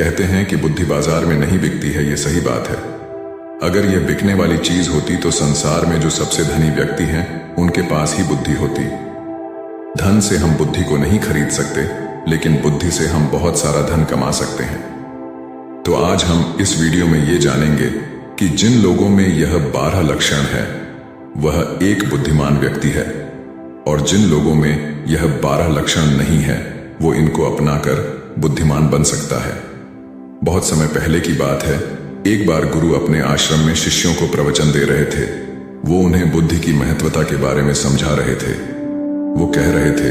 कहते हैं कि बुद्धि बाजार में नहीं बिकती है, ये सही बात है। अगर यह बिकने वाली चीज होती तो संसार में जो सबसे धनी व्यक्ति हैं उनके पास ही बुद्धि होती। धन से हम बुद्धि को नहीं खरीद सकते, लेकिन बुद्धि से हम बहुत सारा धन कमा सकते हैं। तो आज हम इस वीडियो में ये जानेंगे कि जिन लोगों में यह 12 लक्षण है वह एक बुद्धिमान व्यक्ति है, और जिन लोगों में यह 12 लक्षण नहीं है वो इनको अपनाकर बुद्धिमान बन सकता है। बहुत समय पहले की बात है, एक बार गुरु अपने आश्रम में शिष्यों को प्रवचन दे रहे थे। वो उन्हें बुद्धि की महत्वता के बारे में समझा रहे थे। वो कह रहे थे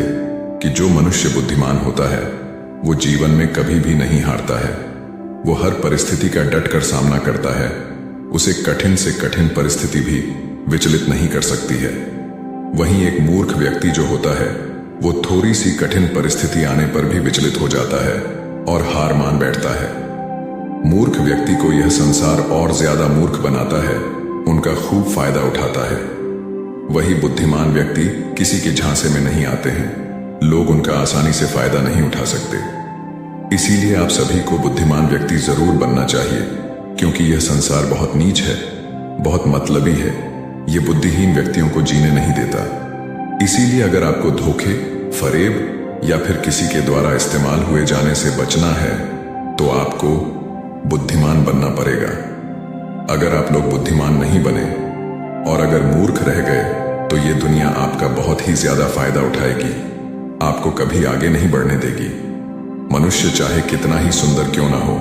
कि जो मनुष्य बुद्धिमान होता है वो जीवन में कभी भी नहीं हारता है। वो हर परिस्थिति का डटकर सामना करता है। उसे कठिन से कठिन परिस्थिति भी विचलित नहीं कर सकती है। वहीं एक मूर्ख व्यक्ति जो होता है वो थोड़ी सी कठिन परिस्थिति आने पर भी विचलित हो जाता है और हार मान बैठता है। मूर्ख व्यक्ति को यह संसार और ज्यादा मूर्ख बनाता है, उनका खूब फायदा उठाता है। वही बुद्धिमान व्यक्ति किसी के झांसे में नहीं आते हैं, लोग उनका आसानी से फायदा नहीं उठा सकते। इसीलिए आप सभी को बुद्धिमान व्यक्ति जरूर बनना चाहिए, क्योंकि यह संसार बहुत नीच है, बहुत मतलबी है। यह बुद्धिहीन व्यक्तियों को जीने नहीं देता। इसीलिए अगर आपको धोखे, फरेब या फिर किसी के द्वारा इस्तेमाल हुए जाने से बचना है तो आपको बुद्धिमान बनना पड़ेगा। अगर आप लोग बुद्धिमान नहीं बने और अगर मूर्ख रह गए तो ये दुनिया आपका बहुत ही ज्यादा फायदा उठाएगी, आपको कभी आगे नहीं बढ़ने देगी। मनुष्य चाहे कितना ही सुंदर क्यों ना हो,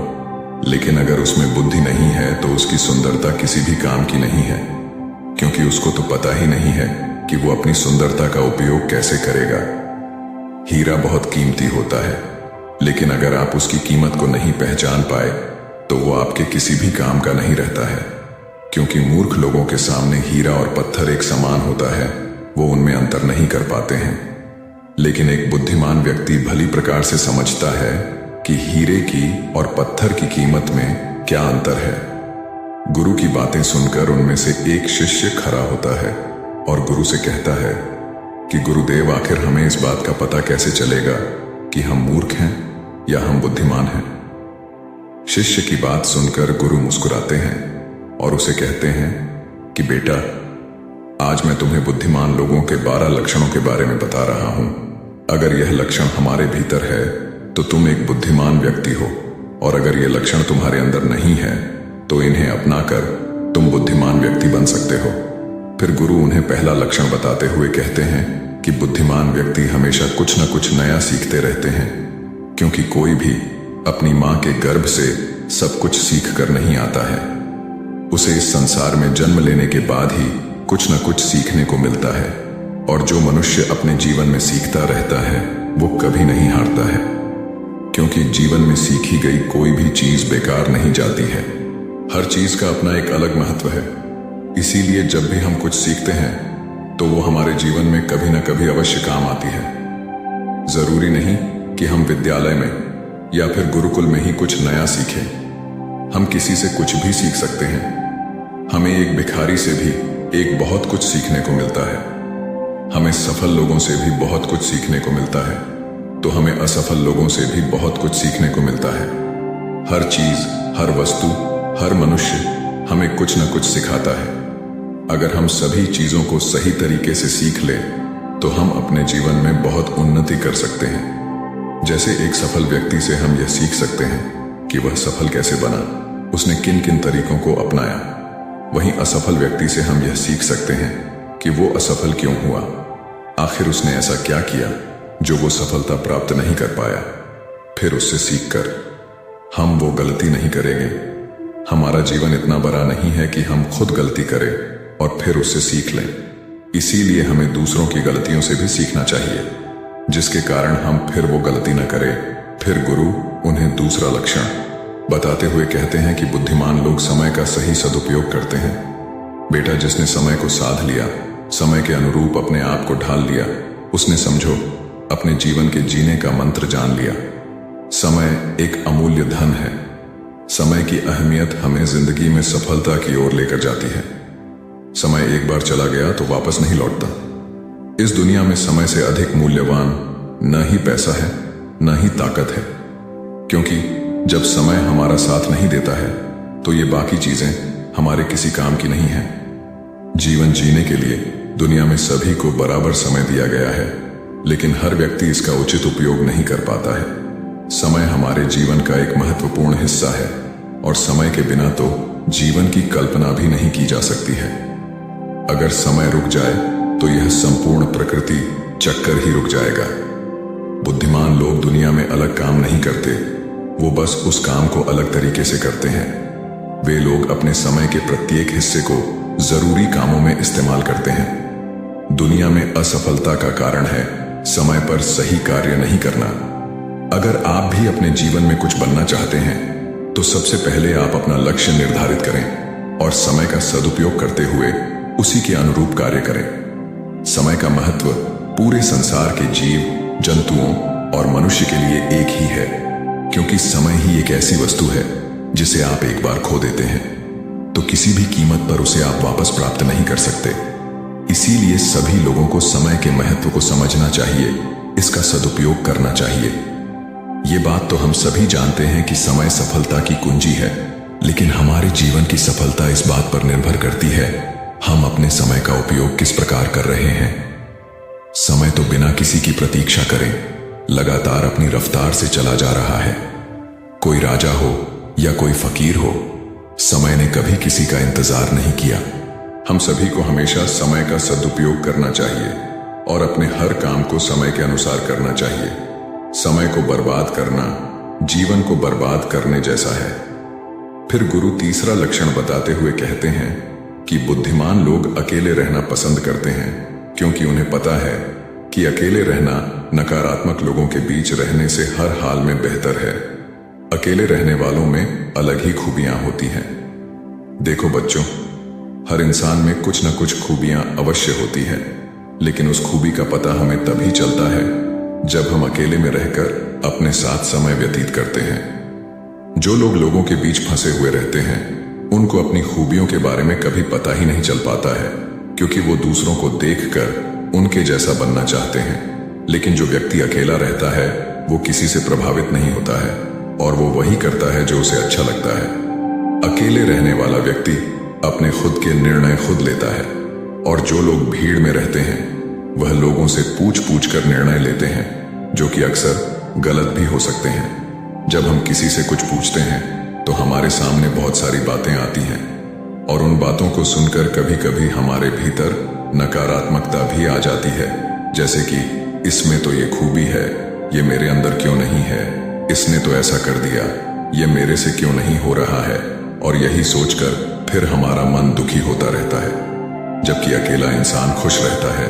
लेकिन अगर उसमें बुद्धि नहीं है तो उसकी सुंदरता किसी भी काम की नहीं है, क्योंकि उसको तो पता ही नहीं है कि वो अपनी सुंदरता का उपयोग कैसे करेगा। हीरा बहुत कीमती होता है, लेकिन अगर आप उसकी कीमत को नहीं पहचान पाए तो वो आपके किसी भी काम का नहीं रहता है, क्योंकि मूर्ख लोगों के सामने हीरा और पत्थर एक समान होता है, वो उनमें अंतर नहीं कर पाते हैं। लेकिन एक बुद्धिमान व्यक्ति भली प्रकार से समझता है कि हीरे की और पत्थर की कीमत में क्या अंतर है। गुरु की बातें सुनकर उनमें से एक शिष्य खड़ा होता है और गुरु से कहता है कि गुरुदेव, आखिर हमें इस बात का पता कैसे चलेगा कि हम मूर्ख हैं या हम बुद्धिमान हैं। शिष्य की बात सुनकर गुरु मुस्कुराते हैं और उसे कहते हैं कि बेटा, आज मैं तुम्हें बुद्धिमान लोगों के 12 लक्षणों के बारे में बता रहा हूं। अगर यह लक्षण हमारे भीतर है तो तुम एक बुद्धिमान व्यक्ति हो, और अगर यह लक्षण तुम्हारे अंदर नहीं है तो इन्हें अपनाकर तुम बुद्धिमान व्यक्ति बन सकते हो। फिर गुरु उन्हें पहला लक्षण बताते हुए कहते हैं कि बुद्धिमान व्यक्ति हमेशा कुछ न कुछ नया सीखते रहते हैं, क्योंकि कोई भी अपनी मां के गर्भ से सब कुछ सीख कर नहीं आता है। उसे इस संसार में जन्म लेने के बाद ही कुछ न कुछ सीखने को मिलता है, और जो मनुष्य अपने जीवन में सीखता रहता है वो कभी नहीं हारता है, क्योंकि जीवन में सीखी गई कोई भी चीज बेकार नहीं जाती है। हर चीज का अपना एक अलग महत्व है। इसीलिए जब भी हम कुछ सीखते हैं तो वो हमारे जीवन में कभी न कभी अवश्य काम आती है। जरूरी नहीं कि हम विद्यालय में या फिर गुरुकुल में ही कुछ नया सीखें। हम किसी से कुछ भी सीख सकते हैं। हमें एक भिखारी से भी एक बहुत कुछ सीखने को मिलता है। हमें सफल लोगों से भी बहुत कुछ सीखने को मिलता है, तो हमें असफल लोगों से भी बहुत कुछ सीखने को मिलता है। हर चीज, हर वस्तु, हर मनुष्य हमें कुछ न कुछ सिखाता है। अगर हम सभी चीजों को सही तरीके से सीख ले तो हम अपने जीवन में बहुत उन्नति कर सकते हैं। जैसे एक सफल व्यक्ति से हम यह सीख सकते हैं कि वह सफल कैसे बना, उसने किन किन तरीकों को अपनाया। वहीं असफल व्यक्ति से हम यह सीख सकते हैं कि वो असफल क्यों हुआ, आखिर उसने ऐसा क्या किया जो वो सफलता प्राप्त नहीं कर पाया। फिर उससे सीखकर हम वो गलती नहीं करेंगे। हमारा जीवन इतना बड़ा नहीं है कि हम खुद गलती करें और फिर उससे सीख लें। इसीलिए हमें दूसरों की गलतियों से भी सीखना चाहिए, जिसके कारण हम फिर वो गलती न करें। फिर गुरु उन्हें दूसरा लक्षण बताते हुए कहते हैं कि बुद्धिमान लोग समय का सही सदुपयोग करते हैं। बेटा, जिसने समय को साध लिया, समय के अनुरूप अपने आप को ढाल लिया, उसने समझो अपने जीवन के जीने का मंत्र जान लिया। समय एक अमूल्य धन है। समय की अहमियत हमें जिंदगी में सफलता की ओर लेकर जाती है। समय एक बार चला गया तो वापस नहीं लौटता। इस दुनिया में समय से अधिक मूल्यवान न ही पैसा है न ही ताकत है, क्योंकि जब समय हमारा साथ नहीं देता है तो ये बाकी चीजें हमारे किसी काम की नहीं है। जीवन जीने के लिए दुनिया में सभी को बराबर समय दिया गया है, लेकिन हर व्यक्ति इसका उचित उपयोग नहीं कर पाता है। समय हमारे जीवन का एक महत्वपूर्ण हिस्सा है और समय के बिना तो जीवन की कल्पना भी नहीं की जा सकती है। अगर समय रुक जाए तो यह संपूर्ण प्रकृति चक्कर ही रुक जाएगा। बुद्धिमान लोग दुनिया में अलग काम नहीं करते, वो बस उस काम को अलग तरीके से करते हैं। वे लोग अपने समय के प्रत्येक हिस्से को जरूरी कामों में इस्तेमाल करते हैं। दुनिया में असफलता का कारण है समय पर सही कार्य नहीं करना। अगर आप भी अपने जीवन में कुछ बनना चाहते हैं तो सबसे पहले आप अपना लक्ष्य निर्धारित करें और समय का सदुपयोग करते हुए उसी के अनुरूप कार्य करें। समय का महत्व पूरे संसार के जीव, जंतुओं और मनुष्य के लिए एक ही है, क्योंकि समय ही एक ऐसी वस्तु है जिसे आप एक बार खो देते हैं तो किसी भी कीमत पर उसे आप वापस प्राप्त नहीं कर सकते। इसीलिए सभी लोगों को समय के महत्व को समझना चाहिए, इसका सदुपयोग करना चाहिए। ये बात तो हम सभी जानते हैं कि समय सफलता की कुंजी है, लेकिन हमारे जीवन की सफलता इस बात पर निर्भर करती है हम अपने समय का उपयोग किस प्रकार कर रहे हैं। समय तो बिना किसी की प्रतीक्षा करे लगातार अपनी रफ्तार से चला जा रहा है। कोई राजा हो या कोई फकीर हो, समय ने कभी किसी का इंतजार नहीं किया। हम सभी को हमेशा समय का सदुपयोग करना चाहिए और अपने हर काम को समय के अनुसार करना चाहिए। समय को बर्बाद करना जीवन को बर्बाद करने जैसा है। फिर गुरु तीसरा लक्षण बताते हुए कहते हैं कि बुद्धिमान लोग अकेले रहना पसंद करते हैं, क्योंकि उन्हें पता है कि अकेले रहना नकारात्मक लोगों के बीच रहने से हर हाल में बेहतर है। अकेले रहने वालों में अलग ही खूबियां होती हैं। देखो बच्चों, हर इंसान में कुछ न कुछ खूबियां अवश्य होती हैं, लेकिन उस खूबी का पता हमें तभी चलता है जब हम अकेले में रहकर अपने साथ समय व्यतीत करते हैं। जो लोग लोगों के बीच फंसे हुए रहते हैं उनको अपनी खूबियों के बारे में कभी पता ही नहीं चल पाता है, क्योंकि वो दूसरों को देखकर उनके जैसा बनना चाहते हैं। लेकिन जो व्यक्ति अकेला रहता है वो किसी से प्रभावित नहीं होता है और वो वही करता है जो उसे अच्छा लगता है। अकेले रहने वाला व्यक्ति अपने खुद के निर्णय खुद लेता है, और जो लोग भीड़ में रहते हैं वह लोगों से पूछ पूछ कर निर्णय लेते हैं, जो कि अक्सर गलत भी हो सकते हैं। जब हम किसी से कुछ पूछते हैं तो हमारे सामने बहुत सारी बातें आती हैं, और उन बातों को सुनकर कभी कभी हमारे भीतर नकारात्मकता भी आ जाती है, जैसे कि इसमें तो ये खूबी है, ये मेरे अंदर क्यों नहीं है, इसने तो ऐसा कर दिया, ये मेरे से क्यों नहीं हो रहा है। और यही सोचकर फिर हमारा मन दुखी होता रहता है। जबकि अकेला इंसान खुश रहता है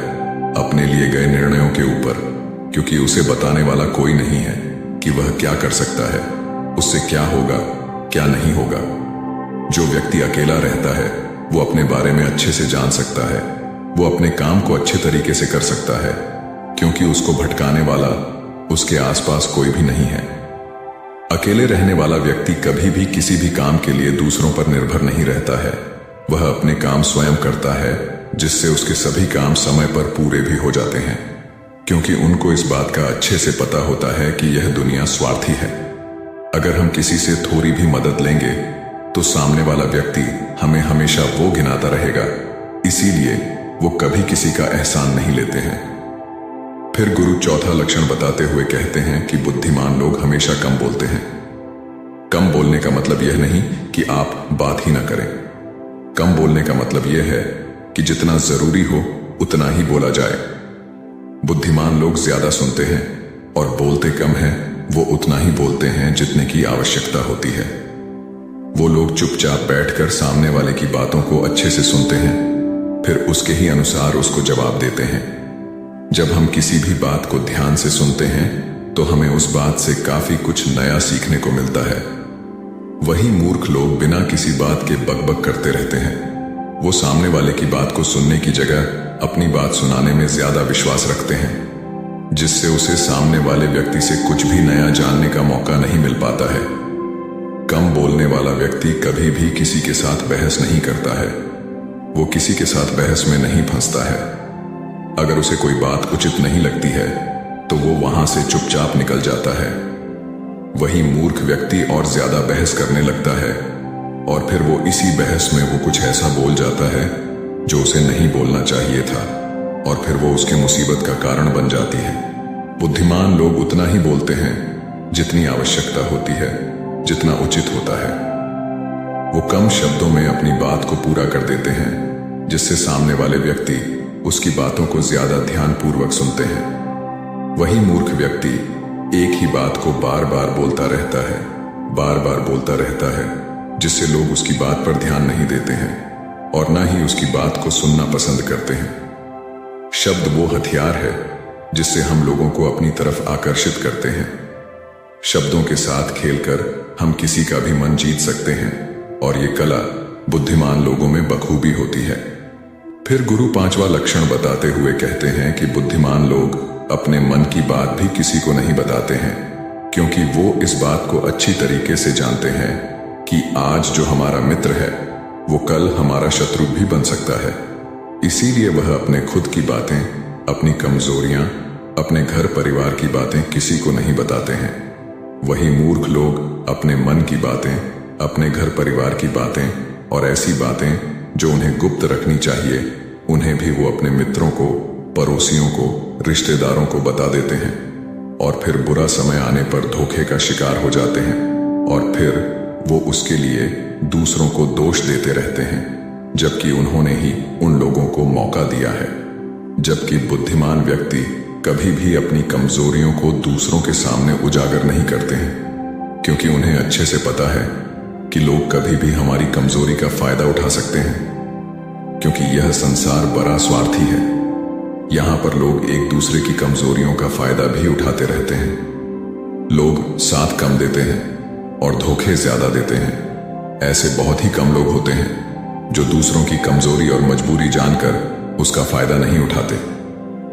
अपने लिए गए निर्णयों के ऊपर, क्योंकि उसे बताने वाला कोई नहीं है कि वह क्या कर सकता है, उससे क्या होगा क्या नहीं होगा। जो व्यक्ति अकेला रहता है वो अपने बारे में अच्छे से जान सकता है, वो अपने काम को अच्छे तरीके से कर सकता है, क्योंकि उसको भटकाने वाला उसके आसपास कोई भी नहीं है। अकेले रहने वाला व्यक्ति कभी भी किसी भी काम के लिए दूसरों पर निर्भर नहीं रहता है। वह अपने काम स्वयं करता है, जिससे उसके सभी काम समय पर पूरे भी हो जाते हैं, क्योंकि उनको इस बात का अच्छे से पता होता है कि यह दुनिया स्वार्थी है। अगर हम किसी से थोड़ी भी मदद लेंगे तो सामने वाला व्यक्ति हमें हमेशा वो गिनाता रहेगा, इसीलिए वो कभी किसी का एहसान नहीं लेते हैं। फिर गुरु चौथा लक्षण बताते हुए कहते हैं कि बुद्धिमान लोग हमेशा कम बोलते हैं। कम बोलने का मतलब यह नहीं कि आप बात ही ना करें। कम बोलने का मतलब यह है कि जितना जरूरी हो उतना ही बोला जाए। बुद्धिमान लोग ज्यादा सुनते हैं और बोलते कम हैं, वो उतना ही बोलते हैं जितने की आवश्यकता होती है। वो लोग चुपचाप बैठकर सामने वाले की बातों को अच्छे से सुनते हैं, फिर उसके ही अनुसार उसको जवाब देते हैं। जब हम किसी भी बात को ध्यान से सुनते हैं तो हमें उस बात से काफी कुछ नया सीखने को मिलता है। वही मूर्ख लोग बिना किसी बात के बकबक करते रहते हैं। वो सामने वाले की बात को सुनने की जगह अपनी बात सुनाने में ज्यादा विश्वास रखते हैं, जिससे उसे सामने वाले व्यक्ति से कुछ भी नया जानने का मौका नहीं मिल पाता है। कम बोलने वाला व्यक्ति कभी भी किसी के साथ बहस नहीं करता है, वो किसी के साथ बहस में नहीं फंसता है। अगर उसे कोई बात उचित नहीं लगती है तो वो वहां से चुपचाप निकल जाता है। वही मूर्ख व्यक्ति और ज्यादा बहस करने लगता है और फिर वो इसी बहस में वो कुछ ऐसा बोल जाता है जो उसे नहीं बोलना चाहिए था और फिर वो उसके मुसीबत का कारण बन जाती है। बुद्धिमान लोग उतना ही बोलते हैं जितनी आवश्यकता होती है, जितना उचित होता है। वो कम शब्दों में अपनी बात को पूरा कर देते हैं, जिससे सामने वाले व्यक्ति उसकी बातों को ज्यादा ध्यानपूर्वक सुनते हैं। वही मूर्ख व्यक्ति एक ही बात को बार बार बोलता रहता है, बार बार बोलता रहता है, जिससे लोग उसकी बात पर ध्यान नहीं देते हैं और न ही उसकी बात को सुनना पसंद करते हैं। शब्द वो हथियार है जिससे हम लोगों को अपनी तरफ आकर्षित करते हैं। शब्दों के साथ खेलकर हम किसी का भी मन जीत सकते हैं और ये कला बुद्धिमान लोगों में बखूबी होती है। फिर गुरु पांचवा लक्षण बताते हुए कहते हैं कि बुद्धिमान लोग अपने मन की बात भी किसी को नहीं बताते हैं, क्योंकि वो इस बात को अच्छी तरीके से जानते हैं कि आज जो हमारा मित्र है वो कल हमारा शत्रु भी बन सकता है। इसीलिए वह अपने खुद की बातें, अपनी कमजोरियां, अपने घर परिवार की बातें किसी को नहीं बताते हैं। वही मूर्ख लोग अपने मन की बातें, अपने घर परिवार की बातें और ऐसी बातें जो उन्हें गुप्त रखनी चाहिए, उन्हें भी वो अपने मित्रों को, पड़ोसियों को, रिश्तेदारों को बता देते हैं और फिर बुरा समय आने पर धोखे का शिकार हो जाते हैं और फिर वो उसके लिए दूसरों को दोष देते रहते हैं, जबकि उन्होंने ही उन लोगों को मौका दिया है। जबकि बुद्धिमान व्यक्ति कभी भी अपनी कमजोरियों को दूसरों के सामने उजागर नहीं करते हैं, क्योंकि उन्हें अच्छे से पता है कि लोग कभी भी हमारी कमजोरी का फायदा उठा सकते हैं, क्योंकि यह संसार बड़ा स्वार्थी है। यहां पर लोग एक दूसरे की कमजोरियों का फायदा भी उठाते रहते हैं। लोग साथ कम देते हैं और धोखे ज्यादा देते हैं। ऐसे बहुत ही कम लोग होते हैं जो दूसरों की कमजोरी और मजबूरी जानकर उसका फायदा नहीं उठाते।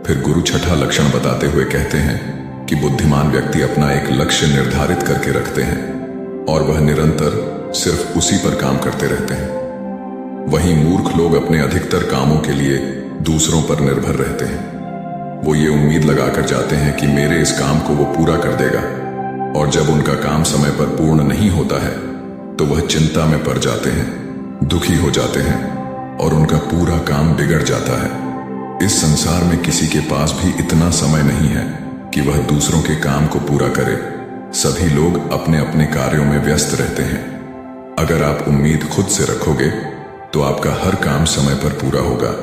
फिर गुरु छठा लक्षण बताते हुए कहते हैं कि बुद्धिमान व्यक्ति अपना एक लक्ष्य निर्धारित करके रखते हैं और वह निरंतर सिर्फ उसी पर काम करते रहते हैं। वहीं मूर्ख लोग अपने अधिकतर कामों के लिए दूसरों पर निर्भर रहते हैं। वो ये उम्मीद लगाकर जाते हैं कि मेरे इस काम को वो पूरा कर देगा, और जब उनका काम समय पर पूर्ण नहीं होता है तो वह चिंता में पड़ जाते हैं, दुखी हो जाते हैं और उनका पूरा काम बिगड़ जाता है। इस संसार में किसी के पास भी इतना समय नहीं है कि वह दूसरों के काम को पूरा करे। सभी लोग अपने अपने कार्यों में व्यस्त रहते हैं। अगर आप उम्मीद खुद से रखोगे तो आपका हर काम समय पर पूरा होगा,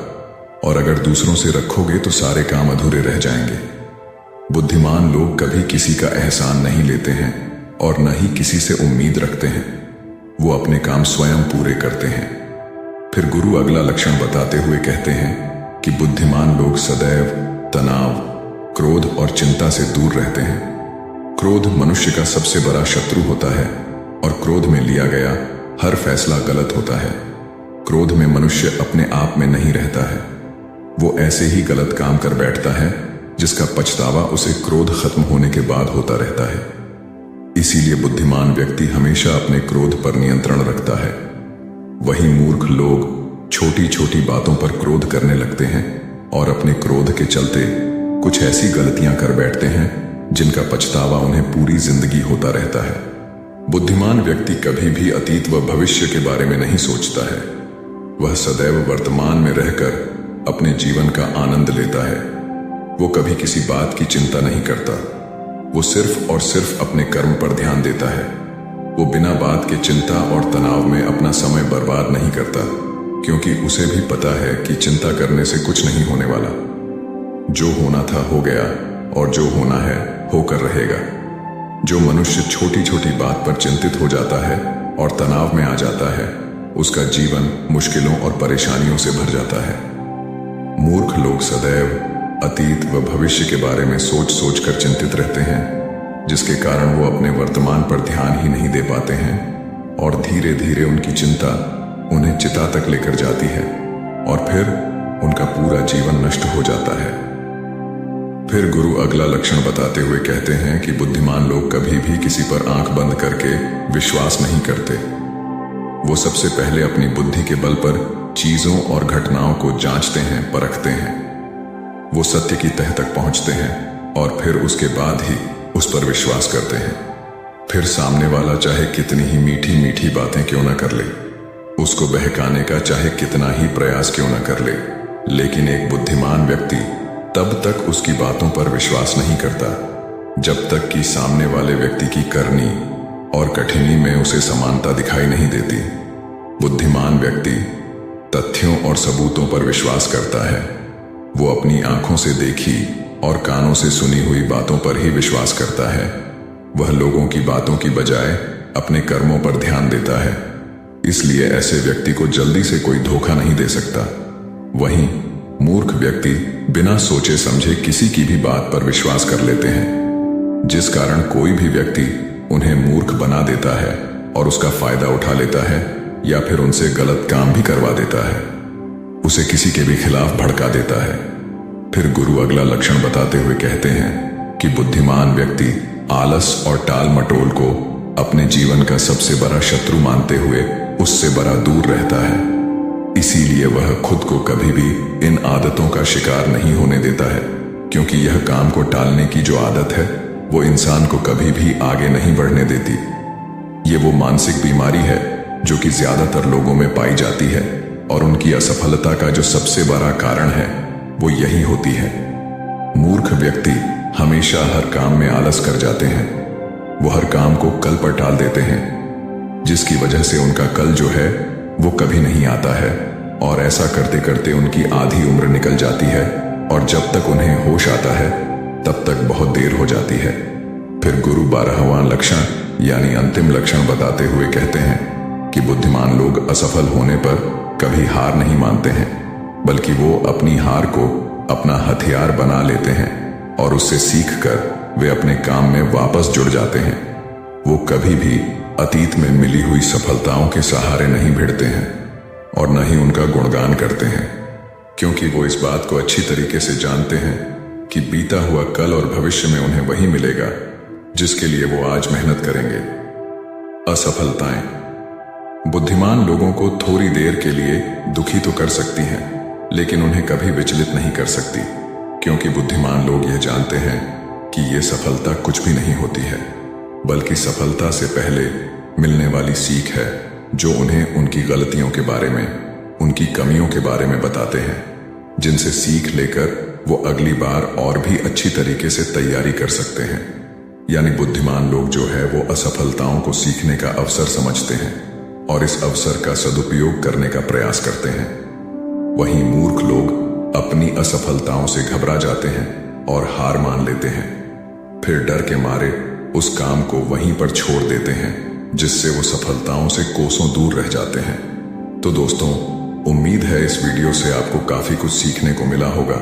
और अगर दूसरों से रखोगे तो सारे काम अधूरे रह जाएंगे। बुद्धिमान लोग कभी किसी का एहसान नहीं लेते हैं और न ही किसी से उम्मीद रखते हैं। वो अपने काम स्वयं पूरे करते हैं। फिर गुरु अगला लक्षण बताते हुए कहते हैं कि बुद्धिमान लोग सदैव तनाव, क्रोध और चिंता से दूर रहते हैं। क्रोध मनुष्य का सबसे बड़ा शत्रु होता है और क्रोध में लिया गया हर फैसला गलत होता है। क्रोध में मनुष्य अपने आप में नहीं रहता है। वो ऐसे ही गलत काम कर बैठता है जिसका पछतावा उसे क्रोध खत्म होने के बाद होता रहता है। इसीलिए बुद्धिमान व्यक्ति हमेशा अपने क्रोध पर नियंत्रण रखता है। वही मूर्ख लोग छोटी छोटी बातों पर क्रोध करने लगते हैं और अपने क्रोध के चलते कुछ ऐसी गलतियां कर बैठते हैं जिनका पछतावा उन्हें पूरी जिंदगी होता रहता है। बुद्धिमान व्यक्ति कभी भी अतीत व भविष्य के बारे में नहीं सोचता है। वह सदैव वर्तमान में रहकर अपने जीवन का आनंद लेता है। वो कभी किसी बात की चिंता नहीं करता। वो सिर्फ और सिर्फ अपने कर्म पर ध्यान देता है। वो बिना बात के चिंता और तनाव में अपना समय बर्बाद नहीं करता, क्योंकि उसे भी पता है कि चिंता करने से कुछ नहीं होने वाला। जो होना था हो गया और जो होना है होकर रहेगा। जो मनुष्य छोटी छोटी बात पर चिंतित हो जाता है और तनाव में आ जाता है, उसका जीवन मुश्किलों और परेशानियों से भर जाता है। मूर्ख लोग सदैव अतीत व भविष्य के बारे में सोच सोच कर चिंतित रहते हैं, जिसके कारण वो अपने वर्तमान पर ध्यान ही नहीं दे पाते हैं और धीरे धीरे उनकी चिंता उन्हें चिता तक लेकर जाती है और फिर उनका पूरा जीवन नष्ट हो जाता है। फिर गुरु अगला लक्षण बताते हुए कहते हैं कि बुद्धिमान लोग कभी भी किसी पर आंख बंद करके विश्वास नहीं करते। वो सबसे पहले अपनी बुद्धि के बल पर चीजों और घटनाओं को जांचते हैं, परखते हैं। वो सत्य की तह तक पहुंचते हैं और फिर उसके बाद ही उस पर विश्वास करते हैं। फिर सामने वाला चाहे कितनी ही मीठी मीठी बातें क्यों ना कर ले, उसको बहकाने का चाहे कितना ही प्रयास क्यों ना कर ले, लेकिन एक बुद्धिमान व्यक्ति तब तक उसकी बातों पर विश्वास नहीं करता जब तक कि सामने वाले व्यक्ति की करनी और कठिनी में उसे समानता दिखाई नहीं देती। बुद्धिमान व्यक्ति तथ्यों और सबूतों पर विश्वास करता है। वो अपनी आंखों से देखी और कानों से सुनी हुई बातों पर ही विश्वास करता है। वह लोगों की बातों की बजाय अपने कर्मों पर ध्यान देता है। इसलिए ऐसे व्यक्ति को जल्दी से कोई धोखा नहीं दे सकता। वहीं मूर्ख व्यक्ति बिना सोचे समझे किसी की भी बात पर विश्वास कर लेते हैं, जिस कारण कोई भी व्यक्ति उन्हें मूर्ख बना देता है और उसका फायदा उठा लेता है या फिर उनसे गलत काम भी करवा देता है, उसे किसी के भी खिलाफ भड़का देता है। फिर गुरु अगला लक्षण बताते हुए कहते हैं कि बुद्धिमान व्यक्ति आलस और टाल मटोल को अपने जीवन का सबसे बड़ा शत्रु मानते हुए उससे बड़ा दूर रहता है। इसीलिए वह खुद को कभी भी इन आदतों का शिकार नहीं होने देता है, क्योंकि यह काम को टालने की जो आदत है वो इंसान को कभी भी आगे नहीं बढ़ने देती। ये वो मानसिक बीमारी है जो कि ज्यादातर लोगों में पाई जाती है और उनकी असफलता का जो सबसे बड़ा कारण है वो यही होती है। मूर्ख व्यक्ति हमेशा हर काम में आलस कर जाते हैं। वो हर काम को कल पर टाल देते हैं, जिसकी वजह से उनका कल जो है वो कभी नहीं आता है और ऐसा करते करते उनकी आधी उम्र निकल जाती है और जब तक उन्हें होश आता है तब तक बहुत देर हो जाती है। फिर गुरु 12वां लक्षण यानी अंतिम लक्षण बताते हुए कहते हैं कि बुद्धिमान लोग असफल होने पर कभी हार नहीं मानते हैं, बल्कि वो अपनी हार को अपना हथियार बना लेते हैं और उससे सीखकर वे अपने काम में वापस जुड़ जाते हैं। वो कभी भी अतीत में मिली हुई सफलताओं के सहारे नहीं भिड़ते हैं और न ही उनका गुणगान करते हैं, क्योंकि वो इस बात को अच्छी तरीके से जानते हैं कि बीता हुआ कल और भविष्य में उन्हें वही मिलेगा जिसके लिए वो आज मेहनत करेंगे। असफलताएं बुद्धिमान लोगों को थोड़ी देर के लिए दुखी तो कर सकती हैं, लेकिन उन्हें कभी विचलित नहीं कर सकती, क्योंकि बुद्धिमान लोग यह जानते हैं कि ये सफलता कुछ भी नहीं होती है, बल्कि सफलता से पहले मिलने वाली सीख है जो उन्हें उनकी गलतियों के बारे में, उनकी कमियों के बारे में बताते हैं, जिनसे सीख लेकर वो अगली बार और भी अच्छी तरीके से तैयारी कर सकते हैं। यानी बुद्धिमान लोग जो है वो असफलताओं को सीखने का अवसर समझते हैं और इस अवसर का सदुपयोग करने का प्रयास करते हैं। वहीं मूर्ख लोग अपनी असफलताओं से घबरा जाते हैं और हार मान लेते हैं, फिर डर के मारे उस काम को वहीं पर छोड़ देते हैं, जिससे वो सफलताओं से कोसों दूर रह जाते हैं। तो दोस्तों, उम्मीद है इस वीडियो से आपको काफी कुछ सीखने को मिला होगा।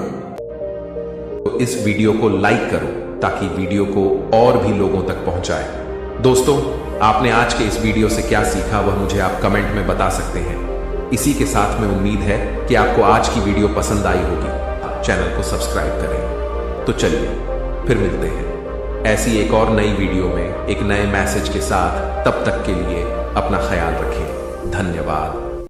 तो इस वीडियो को लाइक करो ताकि वीडियो को और भी लोगों तक पहुंचाए। दोस्तों, आपने आज के इस वीडियो से क्या सीखा वह मुझे आप कमेंट में बता सकते हैं। इसी के साथ में उम्मीद है कि आपको आज की वीडियो पसंद आई होगी। चैनल को सब्सक्राइब करें। तो चलिए फिर मिलते हैं ऐसी एक और नई वीडियो में एक नए मैसेज के साथ। तब तक के लिए अपना ख्याल रखें। धन्यवाद।